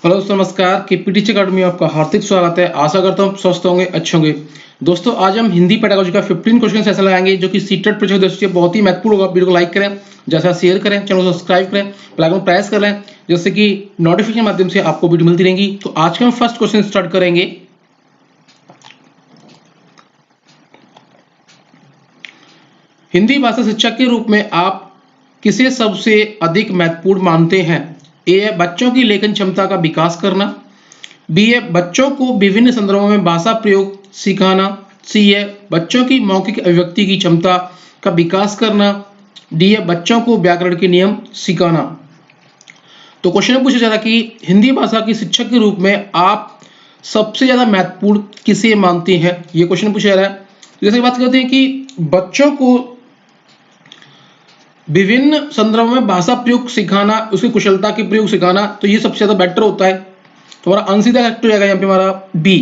Hello दोस्तों, नमस्कार। केपीटीच academy में आपका हार्दिक स्वागत है। आशा करता हूँ स्वस्थ होंगे, अच्छे होंगे। दोस्तों, आज हम हिंदी पेडागोजी का 15 क्वेश्चन सेशन लगाएंगे, जो कि सीटेट परीक्षा की दृष्टि से बहुत ही महत्वपूर्ण होगा। वीडियो को लाइक करें, जैसा शेयर करें, चैनल को सब्सक्राइब करें, बेल आइकन प्रेस कर लें, जिससे कि नोटिफिकेशन के माध्यम से आपको वीडियो मिलती रहेंगी। तो आज के हम फर्स्ट क्वेश्चन स्टार्ट करेंगे। हिंदी भाषा शिक्षक के रूप में आप किसे सबसे अधिक महत्वपूर्ण मानते हैं? ए है बच्चों की लेखन क्षमता का विकास करना, बी है बच्चों को विभिन्न संदर्भों में भाषा प्रयोग सिखाना, सी है बच्चों की मौखिक अभिव्यक्ति की क्षमता का विकास करना, डी है बच्चों को व्याकरण के नियम सिखाना। तो क्वेश्चन में पूछा जा रहा है कि हिंदी भाषा की शिक्षक के रूप में आप सबसे ज्यादा महत्वपूर्ण किसे मानते हैं? ये क्वेश्चन पूछा जा रहा है। जैसे बात करते हैं कि बच्चों को विभिन्न संदर्भों में भाषा प्रयोग सिखाना, उसकी कुशलता के प्रयोग सिखाना, तो ये सबसे ज्यादा बेटर होता है। तो हमारा आंसर सीधा करेक्ट हो जाएगा यहाँ पे हमारा बी।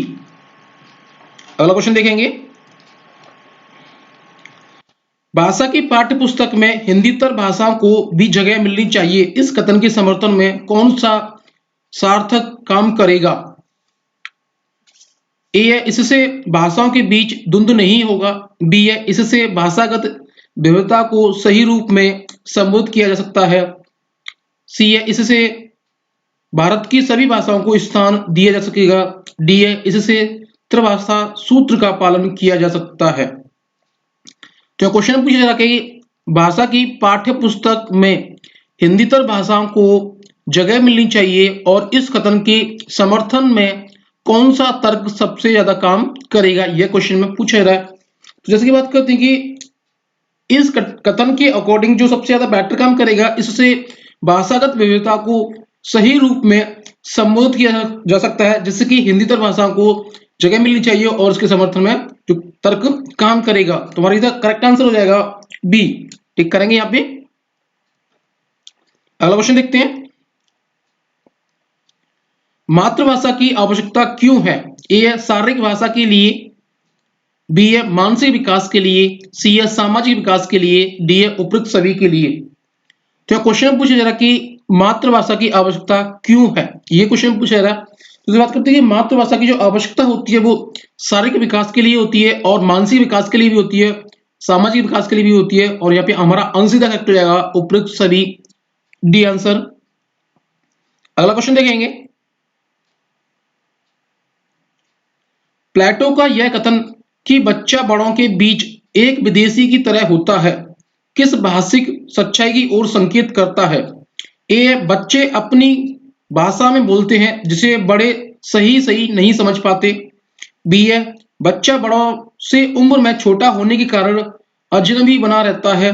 अगला क्वेश्चन देखेंगे। भाषा की पाठ्य पुस्तक में हिंदीतर भाषाओं को भी जगह मिलनी चाहिए, इस कथन के समर्थन में कौन सा सार्थक काम करेगा? ए है इससे भाषाओं के बीच द्वंद्व नहीं होगा, बी है इससे भाषागत विविधता को सही रूप में संबोधित किया जा सकता है, सी है इससे भारत की सभी भाषाओं को स्थान दिया जा सकेगा, डी है इससे त्रिभाषा सूत्र का पालन किया जा सकता है। तो क्वेश्चन पूछा जा रहा है कि भाषा की पाठ्य पुस्तक में हिंदीतर भाषाओं को जगह मिलनी चाहिए और इस कथन के समर्थन में कौन सा तर्क सबसे ज्यादा काम करेगा? यह क्वेश्चन में पूछा जा रहा है। तो जैसे कि बात करते हैं कि इस कथन के अकॉर्डिंग जो सबसे ज्यादा बेटर काम करेगा, इससे भाषागत विविधता को सही रूप में संबोधित किया जा सकता है, जिससे कि हिंदीतर भाषाओं को जगह मिलनी चाहिए और उसके समर्थन में जो तर्क काम करेगा। तुम्हारा इधर करेक्ट आंसर हो जाएगा बी। टिक करेंगे यहाँ पे। अगला क्वेश्चन देखते हैं। मातृभाषा की आवश्यकता क्यों है? ए है शारीरिक भाषा के लिए, बी है मानसिक विकास के लिए, सी है सामाजिक विकास के लिए, डी है उपयुक्त सभी के लिए। तो क्वेश्चन पूछा जा रहा कि मातृभाषा की आवश्यकता क्यों है? ये क्वेश्चन पूछा जा रहा है। तो बात करते हैं कि मातृभाषा की जो आवश्यकता होती है वो शारीरिक विकास के लिए होती है और मानसिक विकास के लिए भी होती है, सामाजिक विकास के लिए भी होती है। और यहाँ पे हमारा आंसर सीधा करेक्ट हो जाएगा उपयुक्त सभी, डी आंसर। अगला क्वेश्चन देखेंगे। प्लेटो का यह कथन कि बच्चा बड़ों के बीच एक विदेशी की तरह होता है, किस भाषिक सच्चाई की ओर संकेत करता है? ए बच्चे अपनी भाषा में बोलते हैं जिसे बड़े सही सही नहीं समझ पाते, बी है बच्चा बड़ों से उम्र में छोटा होने के कारण अजनबी बना रहता है,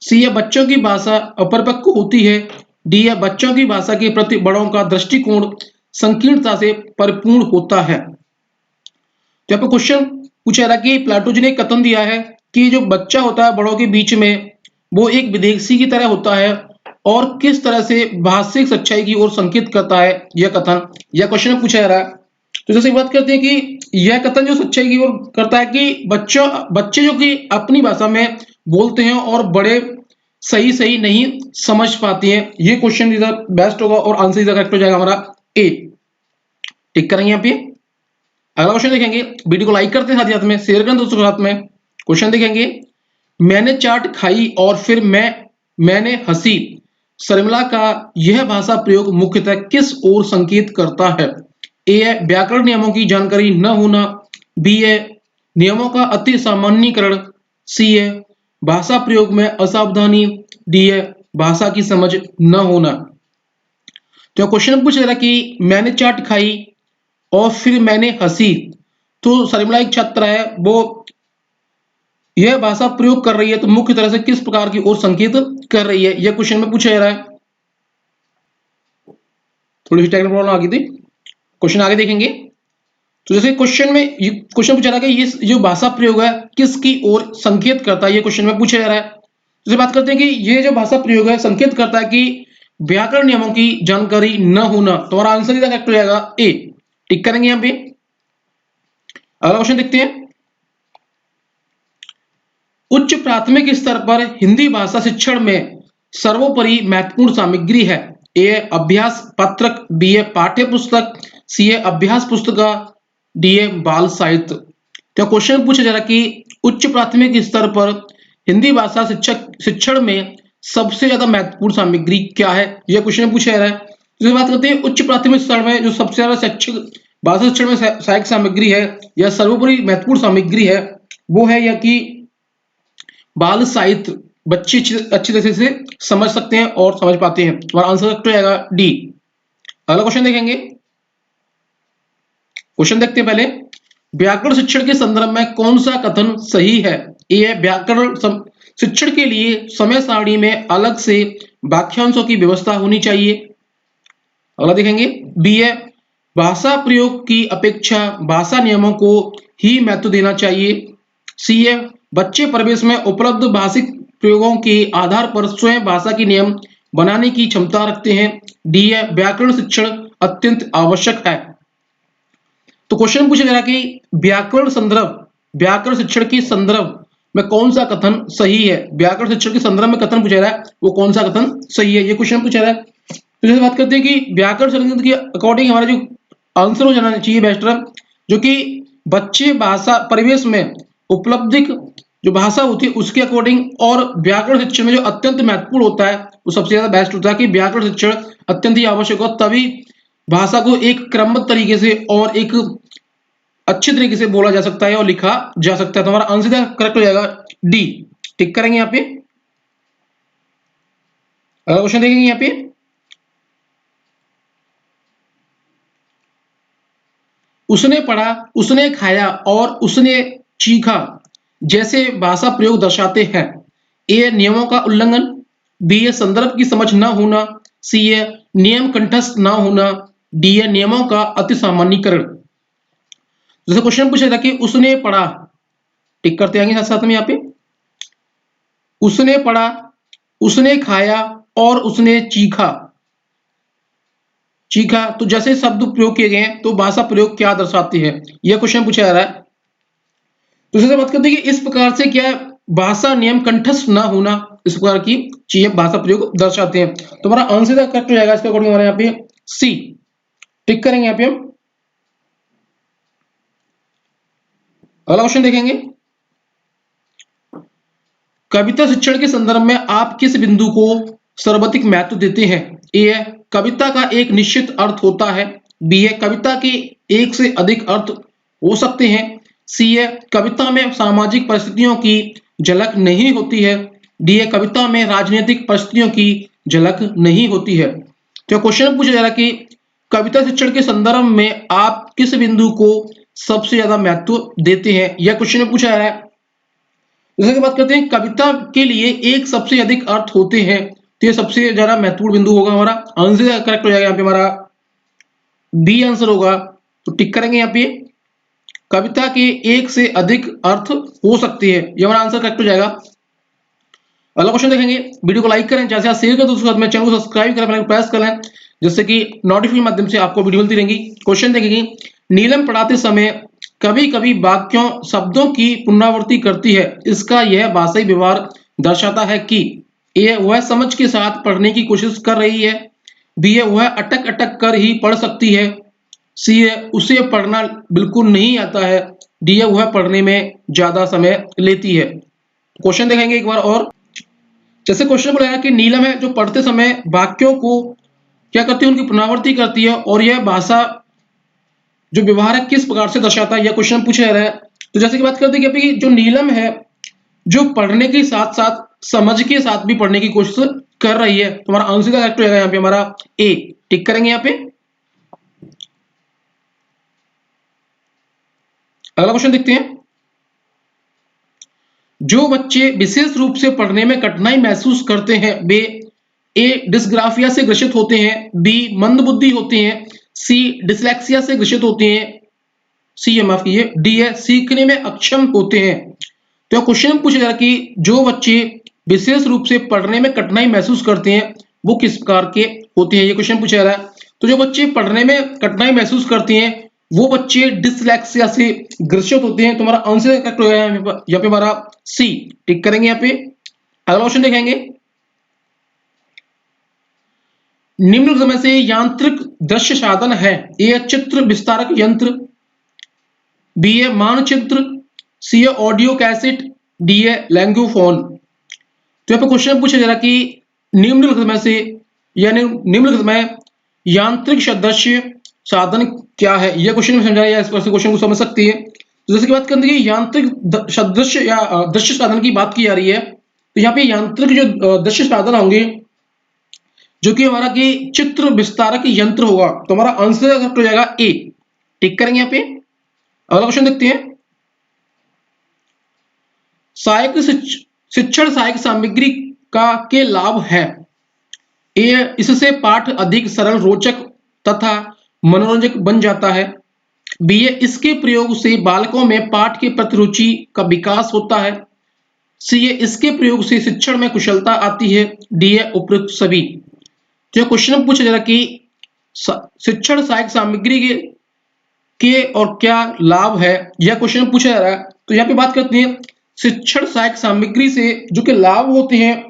सी है बच्चों की भाषा अपरिपक्व होती है, डी है बच्चों की भाषा के प्रति बड़ों का दृष्टिकोण संकीर्णता से परिपूर्ण होता है। तो यहाँ पे क्वेश्चन पूछा रहा कि प्लेटो जी ने कथन दिया है कि जो बच्चा होता है बड़ों के बीच में वो एक विदेशी की तरह होता है और किस तरह से भाषिक सच्चाई की ओर संकेत करता है यह कथन, यह क्वेश्चन में पूछा जा रहा है। तो जैसे बात करते हैं कि यह कथन जो सच्चाई की ओर करता है कि बच्चे जो कि अपनी भाषा में बोलते हैं और बड़े सही सही नहीं समझ पाते हैं, ये क्वेश्चन इधर बेस्ट होगा और आंसर इधर करेक्ट हो जाएगा हमारा ए। टिक करेंगे यहाँ पे। अगला क्वेश्चन देखेंगे। वीडियो को लाइक करते हैं, साथ ही साथ में शेयर करें दोस्तों के साथ में। क्वेश्चन देखेंगे। मैंने चाट खाई और फिर मैंने हंसी शर्मिला का यह भाषा प्रयोग मुख्यतः किस ओर संकेत करता है? ए है व्याकरण नियमों की जानकारी न होना, बी है नियमों का अति सामान्यीकरण, सी है भाषा प्रयोग में असावधानी, डी है भाषा की समझ न होना। तो क्वेश्चन पूछ रहा कि मैंने चाट खाई और फिर मैंने हंसी, तो शर्मिला एक छात्रा है, वो यह भाषा प्रयोग कर रही है, तो मुख्य तरह से किस प्रकार की ओर संकेत कर रही है, यह क्वेश्चन में पूछा जा रहा है। थोड़ी सी टेक्निकल प्रॉब्लम आ गई थी। क्वेश्चन आगे देखेंगे। तो जैसे क्वेश्चन में क्वेश्चन पूछा रहा है कि ये जो भाषा प्रयोग है किसकी ओर संकेत करता है, ये क्वेश्चन में पूछा जा रहा है। जैसे बात करते हैं कि ये जो भाषा प्रयोग है संकेत करता है कि व्याकरण नियमों की जानकारी न होना, तो हमारा आंसर इधर करेक्ट हो जाएगा ए। टिक करेंगे यहाँ पे। अगला क्वेश्चन देखते हैं। उच्च प्राथमिक स्तर पर हिंदी भाषा शिक्षण में सर्वोपरि महत्वपूर्ण सामग्री है, ए है अभ्यास पत्रक, बी है पाठ्य पुस्तक, सी है अभ्यास पुस्तिका, डी है बाल साहित्य। तो क्वेश्चन पूछा जा रहा है कि उच्च प्राथमिक स्तर पर हिंदी भाषा शिक्षण में सबसे ज्यादा महत्वपूर्ण सामग्री क्या है, यह क्वेश्चन पूछा जा रहा है। तो बात करते हैं उच्च प्राथमिक स्तर में जो सबसे ज्यादा शैक्षिक भाषा शिक्षण में सहायक सामग्री है या सर्वोपरि महत्वपूर्ण सामग्री है वो है या कि बाल साहित्य। बच्चे अच्छी तरह से समझ सकते हैं और समझ पाते हैं। हमारा आंसर करेक्ट हो जाएगा डी। अगला क्वेश्चन देखेंगे। क्वेश्चन देखते हैं पहले, व्याकरण शिक्षण के संदर्भ में कौन सा कथन सही है। ए है व्याकरण शिक्षण के लिए समय सारणी में अलग से वाक्यांशों की व्यवस्था होनी चाहिए। अगला देखेंगे, बी है भाषा प्रयोग की अपेक्षा भाषा नियमों को ही महत्व देना चाहिए। सी है बच्चे परिवेश में उपलब्ध भाषिक प्रयोगों के आधार पर स्वयं भाषा के नियम बनाने की क्षमता रखते हैं। डी है व्याकरण शिक्षण अत्यंत आवश्यक है। तो क्वेश्चन पूछा जा रहा है कि व्याकरण शिक्षण के संदर्भ में कौन सा कथन सही है। व्याकरण शिक्षण के संदर्भ में कथन पूछा जा रहा है वो कौन सा कथन सही है, ये क्वेश्चन पूछा जा रहा है। तो जैसे बात करते हैं कि व्याकरण शिक्षण के अकॉर्डिंग हमारा जो आंसर हो जाना चाहिए बेस्टर, जो कि बच्चे भाषा परिवेश में उपलब्धिक जो भाषा होती है उसके अकॉर्डिंग और व्याकरण शिक्षण में जो अत्यंत महत्वपूर्ण होता है वो सबसे ज्यादा बेस्ट होता है कि व्याकरण शिक्षण अत्यंत ही आवश्यक हो, तभी भाषा को एक क्रमबद्ध तरीके से और एक अच्छे तरीके से बोला जा सकता है और लिखा जा सकता है। तो हमारा आंसर करेक्ट हो जाएगा डी। टिक करेंगे यहाँ पे। अगला क्वेश्चन देखेंगे यहाँ पे, उसने पढ़ा, उसने खाया और उसने चीखा जैसे भाषा प्रयोग दर्शाते हैं। ए नियमों का उल्लंघन, बी है संदर्भ की समझ न होना, सी है नियम कंठस्थ न होना, डी है नियमों का अति सामान्यीकरण। जैसे क्वेश्चन पूछा था कि उसने पढ़ा, टिक करते आएंगे साथ साथ में यहाँ पे, उसने पढ़ा, उसने खाया और उसने चीखा। चीखा तो जैसे शब्द प्रयोग किए गए हैं तो भाषा प्रयोग क्या दर्शाती है, यह क्वेश्चन पूछा जा रहा है। दूसरे से बात करते हैं कि इस प्रकार से क्या भाषा नियम कंठस्थ ना होना इस प्रकार की चीजें भाषा प्रयोग दर्शाते हैं। तो हमारा आंसर करेक्ट हो जाएगा इसके अकॉर्डिंग हमारे यहाँ पे सी। टिक करेंगे यहाँ पे हम। अगला क्वेश्चन देखेंगे, कविता शिक्षण के संदर्भ में आप किस बिंदु को सर्वाधिक महत्व देते हैं। ए है कविता का एक निश्चित अर्थ होता है, बी है कविता के एक से अधिक अर्थ हो सकते हैं, सी है कविता में सामाजिक परिस्थितियों की झलक नहीं होती है, डी है कविता में राजनीतिक परिस्थितियों की झलक नहीं होती है। तो क्वेश्चन पूछा जा रहा है कि कविता शिक्षण के संदर्भ में आप किस बिंदु को सबसे ज्यादा महत्व देते हैं, यह क्वेश्चन पूछा जा रहा है। जैसे कि बात करते हैं कविता के लिए एक सबसे अधिक अर्थ होते हैं, तो ये सबसे ज्यादा महत्वपूर्ण बिंदु होगा। हमारा आंसर करेक्ट हो जाएगा यहाँ पे हमारा बी आंसर होगा। तो टिक करेंगे यहाँ पे, कविता के एक से अधिक अर्थ हो सकते हैं, ये हमारा आंसर करेक्ट हो जाएगा। अगला क्वेश्चन देखेंगे, वीडियो को लाइक करें, जैसे शेयर करें दोस्तों के साथ में, चैनल को सब्सक्राइब करें, प्रेस कर लें जिससे कि नोटिफिकेशन माध्यम से आपको वीडियो मिलती रहेंगी। क्वेश्चन देखेंगे, नीलम पढ़ाते समय कभी कभी वाक्यों शब्दों की पुनरावृत्ति करती है, इसका यह भाषाई व्यवहार दर्शाता है कि ए वह समझ के साथ पढ़ने की कोशिश कर रही है, बी है वह अटक अटक कर ही पढ़ सकती है, सी है उसे पढ़ना बिल्कुल नहीं आता है, डी है वह पढ़ने में ज्यादा समय लेती है। क्वेश्चन देखेंगे एक बार और। जैसे क्वेश्चन बोला कि नीलम है जो पढ़ते समय वाक्यों को क्या करती है, उनकी पुनरावृत्ति करती है और यह भाषा जो व्यवहार है किस प्रकार से दर्शाता है, यह क्वेश्चन पूछा जा रहा है। तो जैसे कि बात करते हैं कि जो नीलम है जो पढ़ने के साथ साथ समझ के साथ भी पढ़ने की कोशिश कर रही है, तो हमारा आंसर करेक्ट हो जाएगा यहाँ पे हमारा ए। टिक करेंगे यहाँ पे। अगला क्वेश्चन देखते हैं, जो बच्चे विशेष रूप से पढ़ने में कठिनाई महसूस करते हैं वे ए डिस्ग्राफिया से ग्रसित होते हैं, बी मंदबुद्धि होते हैं, सी डिसलेक्सिया से ग्रसित होते हैं, सी माफ कीजिए डी है सीखने में अक्षम होते हैं। तो क्वेश्चन पूछा जा रहा है कि जो बच्चे विशेष रूप से पढ़ने में कठिनाई महसूस करते हैं वो किस प्रकार के होते हैं, ये क्वेश्चन पूछा जा रहा है। तो जो बच्चे पढ़ने में कठिनाई महसूस करते हैं वो बच्चे डिसलेक्सिया से ग्रसित होते हैं। तुम्हारा आंसर करेक्ट हो जाएगा यहाँ पे हमारा सी। टिक करेंगे यहाँ पे। अगला क्वेश्चन देखेंगे, निम्नलिखित में से यांत्रिक दृश्य साधन है? ए चित्र विस्तारक यंत्र, बी है मानचित्र, सी है ऑडियो कैसेट, डी है लैंग्योफोन। तो यहाँ पे क्वेश्चन पूछा जा रहा कि निम्नलिखित में से यानी निम्नलिखित में यांत्रिक सदृश्य साधन क्या है? यह क्वेश्चन में समझाया या इस पर से क्वेश्चन को समझ सकती है। तो जैसे कि बात करते हैं यांत्रिक सदृश्य या दृश्य साधन की बात की जा रही है, तो यहाँ पे यांत्रिक जो दृश्य साधन होंगे जो कि हमारा कि चित्र विस्तारक यंत्र होगा, तो हमारा आंसर हो जाएगा ए। टिक करेंगे यहाँ पे। अगला क्वेश्चन देखते हैं। सहायक शिक्षण सहायक सामग्री का के लाभ है? ए इससे पाठ अधिक सरल, रोचक तथा मनोरंजक बन जाता है। बी इसके प्रयोग से बालकों में पाठ के प्रति रुचि का विकास होता है। सी इसके प्रयोग से शिक्षण में कुशलता आती है। डी उपयुक्त सभी। तो क्वेश्चन पूछा जा रहा कि शिक्षण सहायक सामग्री के और क्या लाभ है, यह क्वेश्चन पूछा जा रहा है। तो यहाँ पे बात करते हैं शिक्षण सहायक सामग्री से जो कि लाभ होते हैं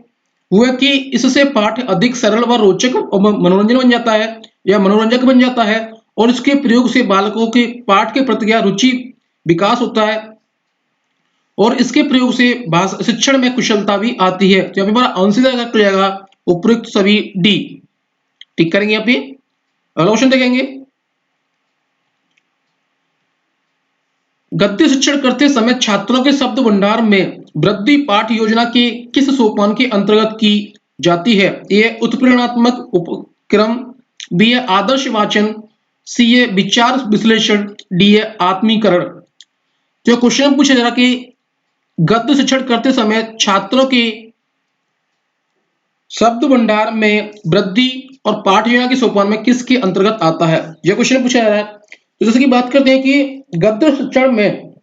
वो है कि इससे पाठ अधिक सरल व रोचक और मनोरंजन बन जाता है या मनोरंजक बन जाता है, और इसके प्रयोग से बालकों के पाठ के प्रति रुचि विकास होता है, और इसके प्रयोग से शिक्षण में कुशलता भी आती है। तो यहाँ पे हमारा आंसर हो जाएगा उपयुक्त सभी, डी। टिक करेंगे यहाँ पे। अगला क्वेश्चन देखेंगे। गद्य शिक्षण करते समय छात्रों के शब्द भंडार में वृद्धि पाठ योजना के किस सोपान के अंतर्गत की जाती है? ए उत्प्रेरणात्मक उपक्रम, बी आदर्श वाचन, सी विचार विश्लेषण, डी आत्मीकरण। तो क्वेश्चन पूछा जा रहा कि गद्य शिक्षण करते समय छात्रों के शब्द भंडार में वृद्धि और पाठ योजना के सोपान में किसके अंतर्गत आता है? यह क्वेश्चन पूछा जा रहा है। तो जैसे कि बात करते हैं कि गद्य शिक्षण में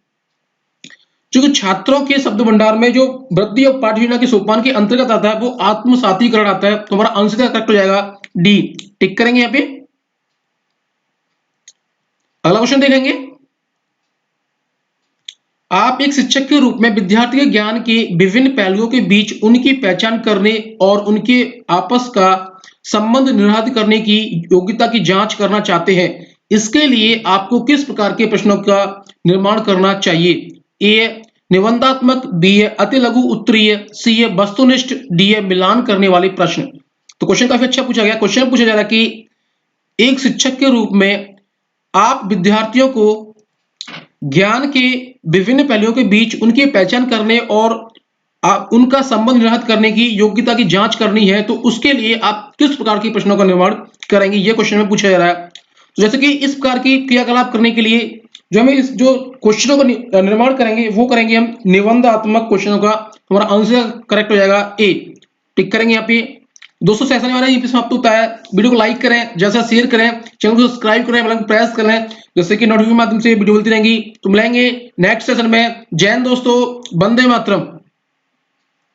जो छात्रों के शब्द भंडार में जो वृद्धि और पाठ योजना के सोपान के अंतर्गत आता है वो आत्मसातीकरण आता है। तो हमारा आंसर करेक्ट हो जाएगा डी। टिक करेंगे यहाँ पे। अगला क्वेश्चन देखेंगे। आप एक शिक्षक के रूप में विद्यार्थी के ज्ञान के विभिन्न पहलुओं के बीच उनकी पहचान करने और उनके आपस का संबंध निर्धारित करने की योग्यता की जांच करना चाहते हैं। इसके लिए आपको किस प्रकार के प्रश्नों का निर्माण करना चाहिए? ए निबंधात्मक, बी अति लघु उत्तरीय, सी वस्तुनिष्ठ, डी मिलान करने वाले प्रश्न। तो क्वेश्चन काफी अच्छा पूछा गया। क्वेश्चन पूछा जा रहा है कि एक शिक्षक के रूप में आप विद्यार्थियों को ज्ञान के विभिन्न पहलुओं के बीच उनकी पहचान करने और उनका संबंध निर्धारित करने की योग्यता की जांच करनी है, तो उसके लिए आप किस प्रकार के प्रश्नों का निर्माण करेंगे, यह क्वेश्चन में पूछा जा रहा है। तो जैसे कि इस प्रकार की क्रियाकलाप करने के लिए जो हमें इस जो क्वेश्चनों का निर्माण करेंगे वो करेंगे हम निबंधात्मक क्वेश्चनों का। हमारा आंसर करेक्ट हो जाएगा ए। टिक करेंगे यहाँ पे। दोस्तों सेशन हमारा यहीं पे समाप्त होता है। वीडियो को लाइक करें, जैसा शेयर करें, चैनल को सब्सक्राइब करें, बेल प्रेस करें, जैसे कि नोटिफिकेशन माध्यम से वीडियो मिलती रहेंगी। तो मिलेंगे नेक्स्ट सेशन में। जय हिंद दोस्तों, वंदे मातरम।